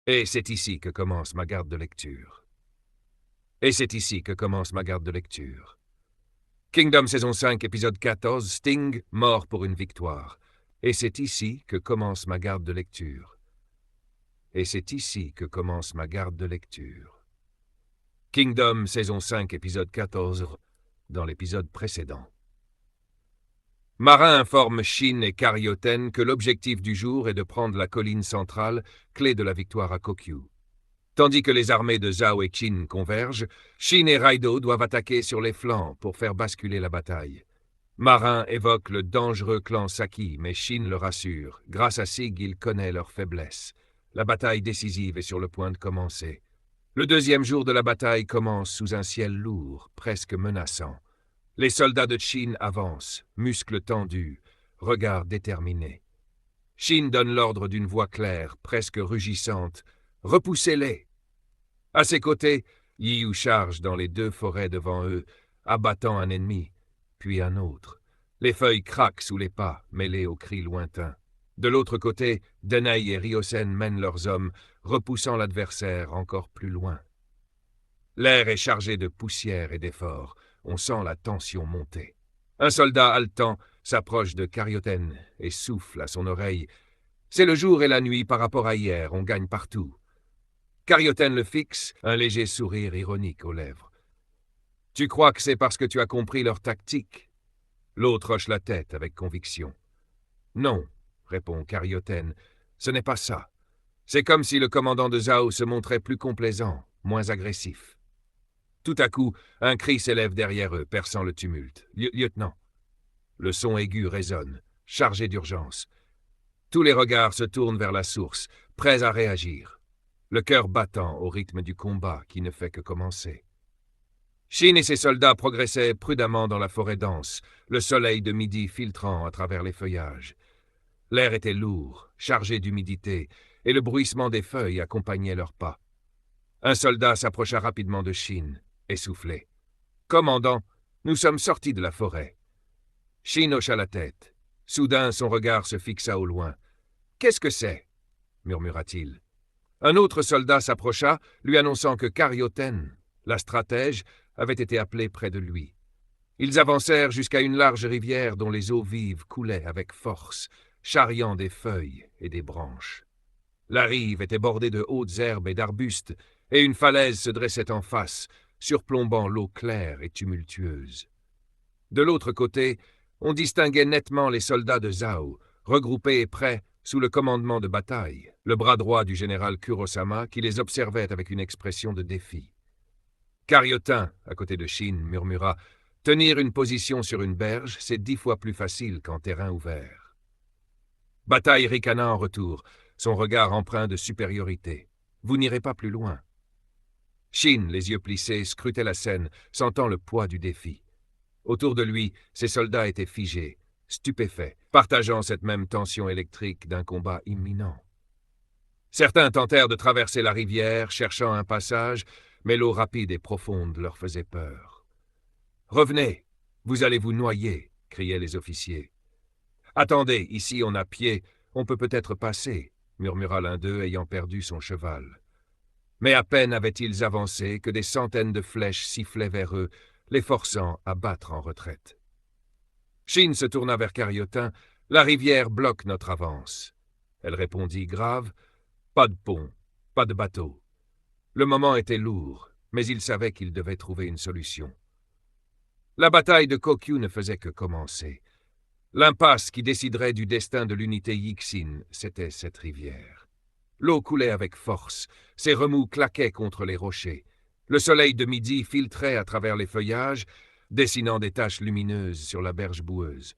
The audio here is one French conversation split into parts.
Et c'est ici que commence ma garde de lecture. Et c'est ici que commence ma garde de lecture. Kingdom saison 5, épisode 14, Sting, mort pour une victoire. Et c'est ici que commence ma garde de lecture. Et c'est ici que commence ma garde de lecture. Kingdom saison 5, épisode 14, dans l'épisode précédent. Marin informe Shin et Karyoten que l'objectif du jour est de prendre la colline centrale, clé de la victoire à Kokyu. Tandis que les armées de Zhao et Qin convergent, Shin et Raido doivent attaquer sur les flancs pour faire basculer la bataille. Marin évoque le dangereux clan Saki, mais Shin le rassure. Grâce à Sig, il connaît leur faiblesse. La bataille décisive est sur le point de commencer. Le deuxième jour de la bataille commence sous un ciel lourd, presque menaçant. Les soldats de Shin avancent, muscles tendus, regards déterminés. Shin donne l'ordre d'une voix claire, presque rugissante. « Repoussez-les !» À ses côtés, Yiyu charge dans les deux forêts devant eux, abattant un ennemi, puis un autre. Les feuilles craquent sous les pas, mêlées aux cris lointains. De l'autre côté, Denei et Ryosen mènent leurs hommes, repoussant l'adversaire encore plus loin. L'air est chargé de poussière et d'efforts. On sent la tension monter. Un soldat haletant s'approche de Karyoten et souffle à son oreille. « C'est le jour et la nuit par rapport à hier, on gagne partout. » Karyoten le fixe, un léger sourire ironique aux lèvres. « Tu crois que c'est parce que tu as compris leur tactique ?» L'autre hoche la tête avec conviction. « Non, » répond Karyoten, « ce n'est pas ça. C'est comme si le commandant de Zhao se montrait plus complaisant, moins agressif. » Tout à coup, un cri s'élève derrière eux, perçant le tumulte. « Lieutenant !» Le son aigu résonne, chargé d'urgence. Tous les regards se tournent vers la source, prêts à réagir. Le cœur battant au rythme du combat qui ne fait que commencer. Shin et ses soldats progressaient prudemment dans la forêt dense, le soleil de midi filtrant à travers les feuillages. L'air était lourd, chargé d'humidité, et le bruissement des feuilles accompagnait leurs pas. Un soldat s'approcha rapidement de Shin, essoufflé. « Commandant, nous sommes sortis de la forêt. » Shin hocha la tête. Soudain, son regard se fixa au loin. « Qu'est-ce que c'est » murmura-t-il. Un autre soldat s'approcha, lui annonçant que Karyoten, la stratège, avait été appelé près de lui. Ils avancèrent jusqu'à une large rivière dont les eaux vives coulaient avec force, charriant des feuilles et des branches. La rive était bordée de hautes herbes et d'arbustes, et une falaise se dressait en face, surplombant l'eau claire et tumultueuse. De l'autre côté, on distinguait nettement les soldats de Zhao, regroupés et prêts sous le commandement de bataille, le bras droit du général Kurosama qui les observait avec une expression de défi. Karyoten, à côté de Shin, murmura « Tenir une position sur une berge, c'est 10 fois plus facile qu'en terrain ouvert. » Bataille ricana en retour, son regard empreint de supériorité. « Vous n'irez pas plus loin. » Shin, les yeux plissés, scrutait la scène, sentant le poids du défi. Autour de lui, ses soldats étaient figés, stupéfaits, partageant cette même tension électrique d'un combat imminent. Certains tentèrent de traverser la rivière, cherchant un passage, mais l'eau rapide et profonde leur faisait peur. « Revenez, vous allez vous noyer !» criaient les officiers. « Attendez, ici on a pied, on peut peut-être passer !» murmura l'un d'eux ayant perdu son cheval. Mais à peine avaient-ils avancé que des centaines de flèches sifflaient vers eux, les forçant à battre en retraite. Shin se tourna vers Karyoten. « La rivière bloque notre avance. » Elle répondit grave. « Pas de pont, pas de bateau. » Le moment était lourd, mais il savait qu'il devait trouver une solution. La bataille de Kokyu ne faisait que commencer. L'impasse qui déciderait du destin de l'unité Yixin, c'était cette rivière. L'eau coulait avec force, ses remous claquaient contre les rochers. Le soleil de midi filtrait à travers les feuillages, dessinant des taches lumineuses sur la berge boueuse.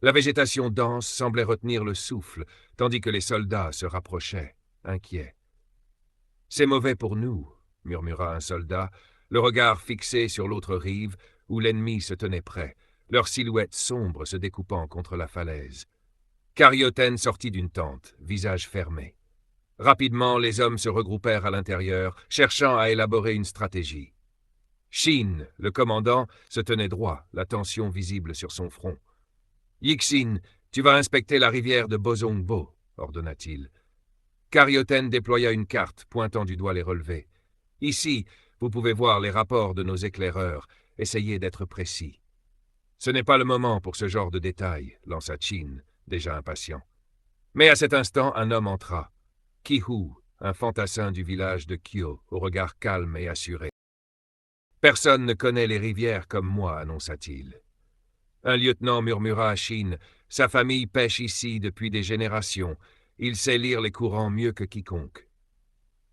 La végétation dense semblait retenir le souffle, tandis que les soldats se rapprochaient, inquiets. « C'est mauvais pour nous », murmura un soldat, le regard fixé sur l'autre rive, où l'ennemi se tenait prêt, leur silhouette sombre se découpant contre la falaise. Karyoten sortit d'une tente, visage fermé. Rapidement, les hommes se regroupèrent à l'intérieur, cherchant à élaborer une stratégie. Shin, le commandant, se tenait droit, la tension visible sur son front. « Yixin, tu vas inspecter la rivière de Bozongbo », ordonna-t-il. Carioten déploya une carte, pointant du doigt les relevés. « Ici, vous pouvez voir les rapports de nos éclaireurs. Essayez d'être précis. » « Ce n'est pas le moment pour ce genre de détails, » lança Chin, déjà impatient. Mais à cet instant, un homme entra. Ki-Hu, un fantassin du village de Kyo, au regard calme et assuré. « Personne ne connaît les rivières comme moi, » annonça-t-il. Un lieutenant murmura à Shin, « Sa famille pêche ici depuis des générations. Il sait lire les courants mieux que quiconque. »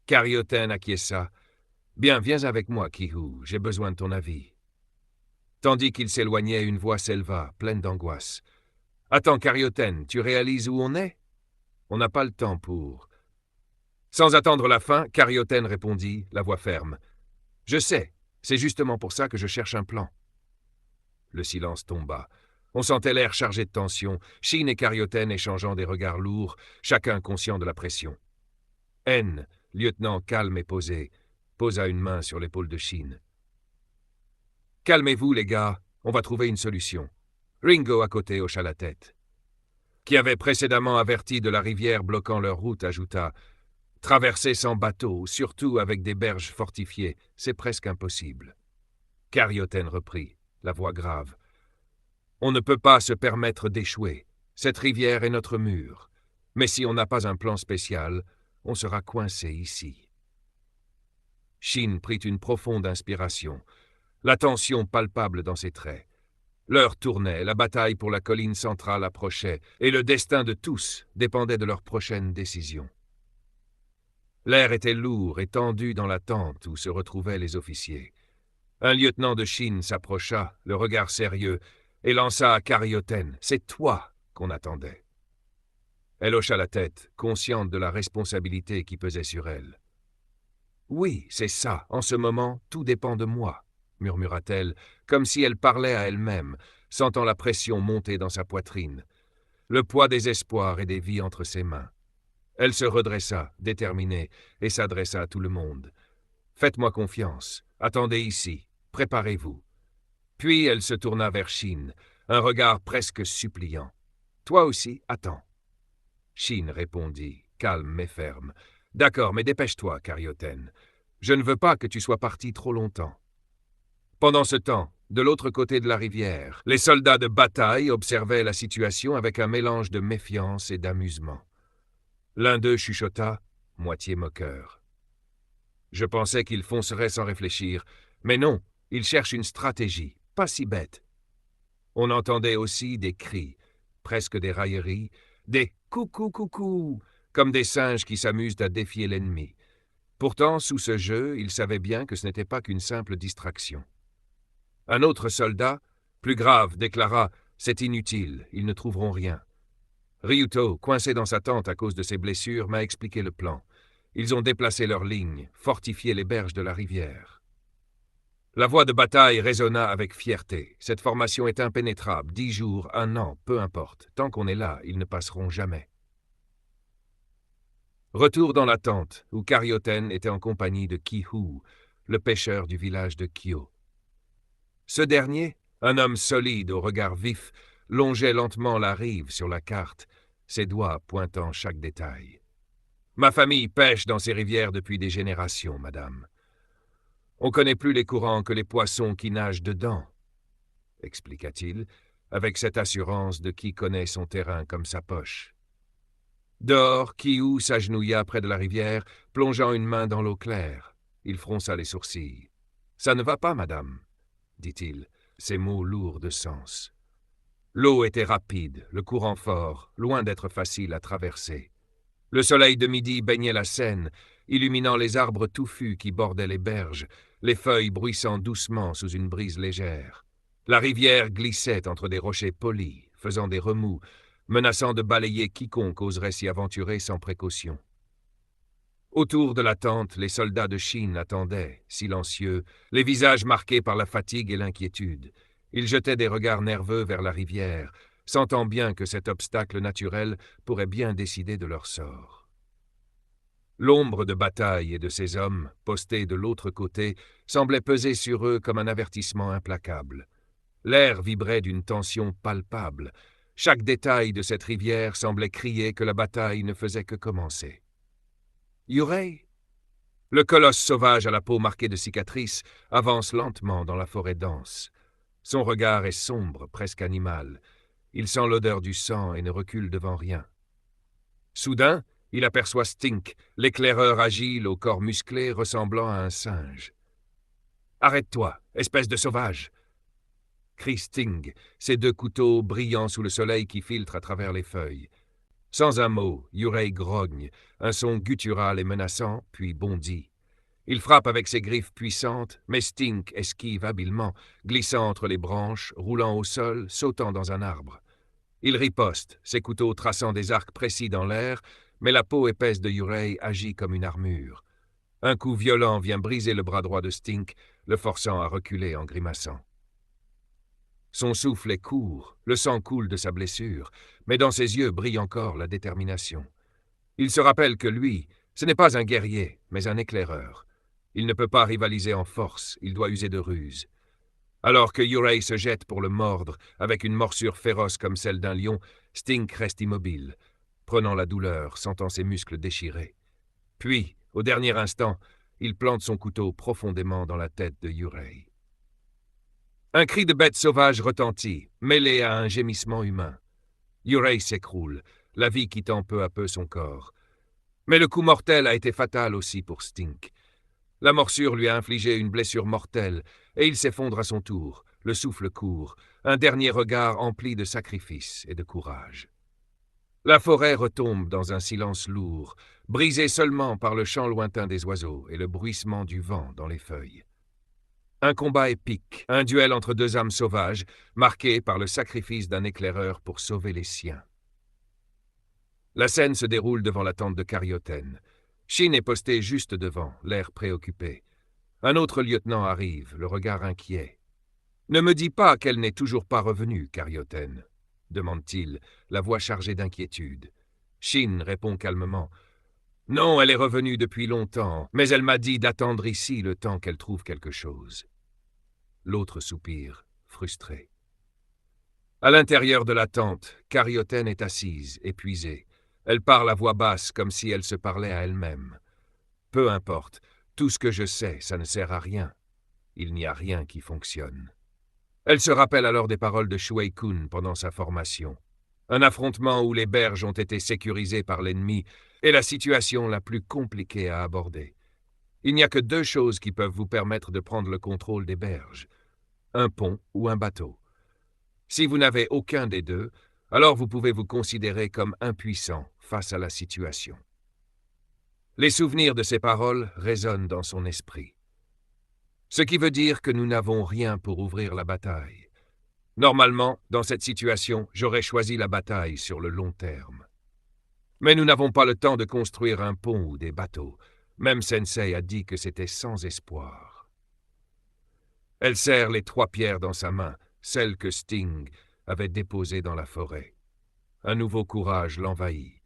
Carioten acquiesça. « Bien, viens avec moi, Ki-Hu, j'ai besoin de ton avis. » Tandis qu'il s'éloignait, une voix s'éleva, pleine d'angoisse. « Attends, Carioten, tu réalises où on est? On n'a pas le temps pour... » Sans attendre la fin, Carioten répondit, la voix ferme. « Je sais, c'est justement pour ça que je cherche un plan. » Le silence tomba. On sentait l'air chargé de tension, Shin et Carioten échangeant des regards lourds, chacun conscient de la pression. N, lieutenant calme et posé, posa une main sur l'épaule de Shin. « Calmez-vous, les gars, on va trouver une solution. » Ringo, à côté, hocha la tête. Qui avait précédemment averti de la rivière bloquant leur route, ajouta « Traverser sans bateau, surtout avec des berges fortifiées, c'est presque impossible. » Carioten reprit, la voix grave. « On ne peut pas se permettre d'échouer. Cette rivière est notre mur. Mais si on n'a pas un plan spécial, on sera coincé ici. » Shin prit une profonde inspiration, la tension palpable dans ses traits. L'heure tournait, la bataille pour la colline centrale approchait, et le destin de tous dépendait de leur prochaine décision. L'air était lourd et tendu dans la tente où se retrouvaient les officiers. Un lieutenant de Shin s'approcha, le regard sérieux, et lança à Carioten « C'est toi qu'on attendait. » Elle hocha la tête, consciente de la responsabilité qui pesait sur elle. « Oui, c'est ça, en ce moment, tout dépend de moi. » murmura-t-elle, comme si elle parlait à elle-même, sentant la pression monter dans sa poitrine, le poids des espoirs et des vies entre ses mains. Elle se redressa, déterminée, et s'adressa à tout le monde. « Faites-moi confiance, attendez ici, préparez-vous. » Puis elle se tourna vers Shin, un regard presque suppliant. « Toi aussi, attends. » Shin répondit, calme mais ferme. « D'accord, mais dépêche-toi, Carioten. Je ne veux pas que tu sois parti trop longtemps. » Pendant ce temps, de l'autre côté de la rivière, les soldats de bataille observaient la situation avec un mélange de méfiance et d'amusement. L'un d'eux chuchota, moitié moqueur. « Je pensais qu'ils fonceraient sans réfléchir, mais non, ils cherchent une stratégie, pas si bête. » On entendait aussi des cris, presque des railleries, des « coucou, coucou », comme des singes qui s'amusent à défier l'ennemi. Pourtant, sous ce jeu, ils savaient bien que ce n'était pas qu'une simple distraction. Un autre soldat, plus grave, déclara « C'est inutile, ils ne trouveront rien. » Ryuto, coincé dans sa tente à cause de ses blessures, m'a expliqué le plan. Ils ont déplacé leurs lignes, fortifié les berges de la rivière. La voix de bataille résonna avec fierté. Cette formation est impénétrable, 10 jours, 1 an, peu importe. Tant qu'on est là, ils ne passeront jamais. Retour dans la tente, où Carioten était en compagnie de Ki-Hu, le pêcheur du village de Kyo. Ce dernier, un homme solide au regard vif, longeait lentement la rive sur la carte, ses doigts pointant chaque détail. « Ma famille pêche dans ces rivières depuis des générations, madame. On connaît plus les courants que les poissons qui nagent dedans, » expliqua-t-il, avec cette assurance de qui connaît son terrain comme sa poche. Dehors, Ki-Hu s'agenouilla près de la rivière, plongeant une main dans l'eau claire. Il fronça les sourcils. « Ça ne va pas, madame, » dit-il, ses mots lourds de sens. L'eau était rapide, le courant fort, loin d'être facile à traverser. Le soleil de midi baignait la Seine, illuminant les arbres touffus qui bordaient les berges, les feuilles bruissant doucement sous une brise légère. La rivière glissait entre des rochers polis, faisant des remous, menaçant de balayer quiconque oserait s'y aventurer sans précaution. Autour de la tente, les soldats de Shin attendaient, silencieux, les visages marqués par la fatigue et l'inquiétude. Ils jetaient des regards nerveux vers la rivière, sentant bien que cet obstacle naturel pourrait bien décider de leur sort. L'ombre de bataille et de ces hommes, postés de l'autre côté, semblait peser sur eux comme un avertissement implacable. L'air vibrait d'une tension palpable. Chaque détail de cette rivière semblait crier que la bataille ne faisait que commencer. Yurei? Le colosse sauvage à la peau marquée de cicatrices avance lentement dans la forêt dense. Son regard est sombre, presque animal. Il sent l'odeur du sang et ne recule devant rien. Soudain, il aperçoit Stink, l'éclaireur agile au corps musclé ressemblant à un singe. « Arrête-toi, espèce de sauvage !» crie Sting, ses 2 couteaux brillant sous le soleil qui filtre à travers les feuilles. Sans un mot, Yurei grogne, un son guttural et menaçant, puis bondit. Il frappe avec ses griffes puissantes, mais Stink esquive habilement, glissant entre les branches, roulant au sol, sautant dans un arbre. Il riposte, ses couteaux traçant des arcs précis dans l'air, mais la peau épaisse de Yurei agit comme une armure. Un coup violent vient briser le bras droit de Stink, le forçant à reculer en grimaçant. Son souffle est court, le sang coule de sa blessure, mais dans ses yeux brille encore la détermination. Il se rappelle que lui, ce n'est pas un guerrier, mais un éclaireur. Il ne peut pas rivaliser en force, il doit user de ruse. Alors que Yurei se jette pour le mordre, avec une morsure féroce comme celle d'un lion, Stink reste immobile, prenant la douleur, sentant ses muscles déchirés. Puis, au dernier instant, il plante son couteau profondément dans la tête de Yurei. Un cri de bête sauvage retentit, mêlé à un gémissement humain. Yurei s'écroule, la vie quittant peu à peu son corps. Mais le coup mortel a été fatal aussi pour Stink. La morsure lui a infligé une blessure mortelle, et il s'effondre à son tour, le souffle court, un dernier regard empli de sacrifice et de courage. La forêt retombe dans un silence lourd, brisé seulement par le chant lointain des oiseaux et le bruissement du vent dans les feuilles. Un combat épique, un duel entre 2 âmes sauvages, marqué par le sacrifice d'un éclaireur pour sauver les siens. La scène se déroule devant la tente de Carioten. Shin est posté juste devant, l'air préoccupé. Un autre lieutenant arrive, le regard inquiet. « Ne me dis pas qu'elle n'est toujours pas revenue, Carioten » demande-t-il, la voix chargée d'inquiétude. Shin répond calmement. « Non, elle est revenue depuis longtemps, mais elle m'a dit d'attendre ici le temps qu'elle trouve quelque chose. » L'autre soupire, frustré. À l'intérieur de la tente, Carioten est assise, épuisée. Elle parle à voix basse, comme si elle se parlait à elle-même. Peu importe, tout ce que je sais, ça ne sert à rien. Il n'y a rien qui fonctionne. Elle se rappelle alors des paroles de Shuei Kun pendant sa formation. Un affrontement où les berges ont été sécurisées par l'ennemi est la situation la plus compliquée à aborder. Il n'y a que 2 choses qui peuvent vous permettre de prendre le contrôle des berges. Un pont ou un bateau. Si vous n'avez aucun des 2, alors vous pouvez vous considérer comme impuissant face à la situation. Les souvenirs de ces paroles résonnent dans son esprit. Ce qui veut dire que nous n'avons rien pour ouvrir la bataille. Normalement, dans cette situation, j'aurais choisi la bataille sur le long terme. Mais nous n'avons pas le temps de construire un pont ou des bateaux. Même Sensei a dit que c'était sans espoir. Elle serre les 3 pierres dans sa main, celles que Sting avait déposées dans la forêt. Un nouveau courage l'envahit.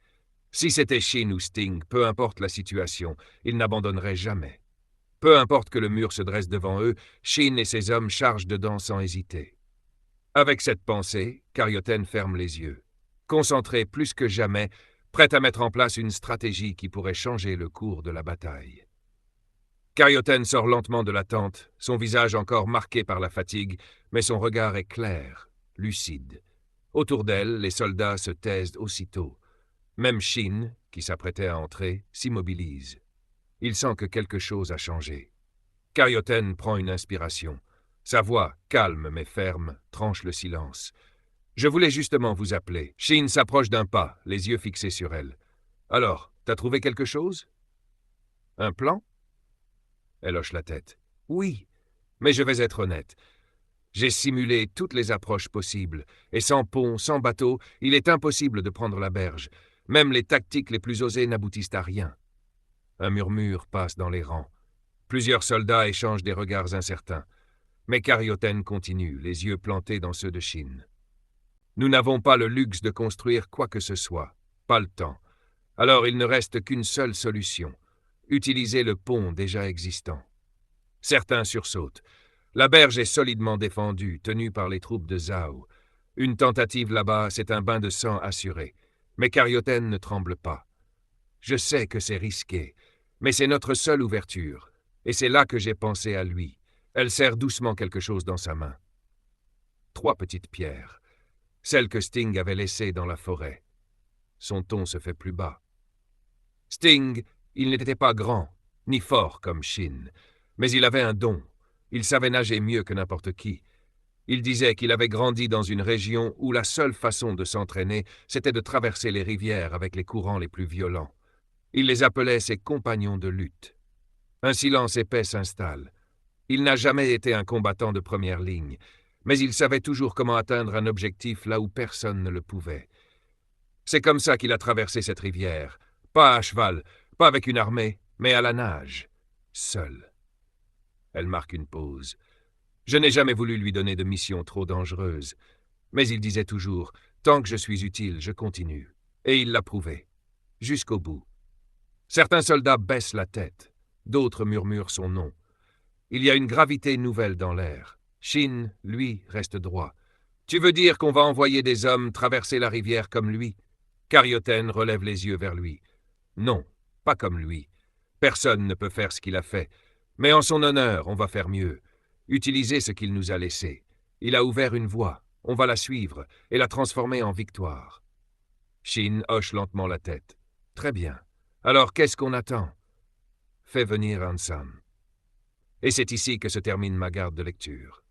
Si c'était Shin ou Sting, peu importe la situation, ils n'abandonneraient jamais. Peu importe que le mur se dresse devant eux, Shin et ses hommes chargent dedans sans hésiter. Avec cette pensée, Carioten ferme les yeux. Concentré plus que jamais, prêt à mettre en place une stratégie qui pourrait changer le cours de la bataille. Carioten sort lentement de la tente, son visage encore marqué par la fatigue, mais son regard est clair, lucide. Autour d'elle, les soldats se taisent aussitôt. Même Shin, qui s'apprêtait à entrer, s'immobilise. Il sent que quelque chose a changé. Carioten prend une inspiration. Sa voix, calme mais ferme, tranche le silence. « Je voulais justement vous appeler. » Shin s'approche d'un pas, les yeux fixés sur elle. « Alors, t'as trouvé quelque chose ?»« Un plan ?» Elle hoche la tête. « Oui, mais je vais être honnête. J'ai simulé toutes les approches possibles, et sans pont, sans bateau, il est impossible de prendre la berge. Même les tactiques les plus osées n'aboutissent à rien. » Un murmure passe dans les rangs. Plusieurs soldats échangent des regards incertains. Mais Carioten continue, les yeux plantés dans ceux de Shin. « Nous n'avons pas le luxe de construire quoi que ce soit. Pas le temps. Alors il ne reste qu'une seule solution. Utiliser le pont déjà existant. » Certains sursautent. La berge est solidement défendue, tenue par les troupes de Zhao. Une tentative là-bas, c'est un bain de sang assuré. Mais Carioten ne tremble pas. « Je sais que c'est risqué, Mais c'est notre seule ouverture, et c'est là que j'ai pensé à lui. Elle serre doucement quelque chose dans sa main. 3 petites pierres, celles que Sting avait laissées dans la forêt. Son ton se fait plus bas. Sting, il n'était pas grand, ni fort comme Shin, mais il avait un don. Il savait nager mieux que n'importe qui. Il disait qu'il avait grandi dans une région où la seule façon de s'entraîner, c'était de traverser les rivières avec les courants les plus violents. Il les appelait ses compagnons de lutte. Un silence épais s'installe. Il n'a jamais été un combattant de première ligne, mais il savait toujours comment atteindre un objectif là où personne ne le pouvait. C'est comme ça qu'il a traversé cette rivière, pas à cheval, pas avec une armée, mais à la nage, seul. Elle marque une pause. Je n'ai jamais voulu lui donner de mission trop dangereuse, mais il disait toujours « Tant que je suis utile, je continue ». Et il l'a prouvé, jusqu'au bout. Certains soldats baissent la tête, d'autres murmurent son nom. Il y a une gravité nouvelle dans l'air. Shin, lui, reste droit. « Tu veux dire qu'on va envoyer des hommes traverser la rivière comme lui ?» Carioten relève les yeux vers lui. « Non, pas comme lui. Personne ne peut faire ce qu'il a fait. Mais en son honneur, on va faire mieux. Utiliser ce qu'il nous a laissé. Il a ouvert une voie. On va la suivre et la transformer en victoire. » Shin hoche lentement la tête. « Très bien. Alors qu'est-ce qu'on attend ? Fais venir Ansam. » Et c'est ici que se termine ma garde de lecture.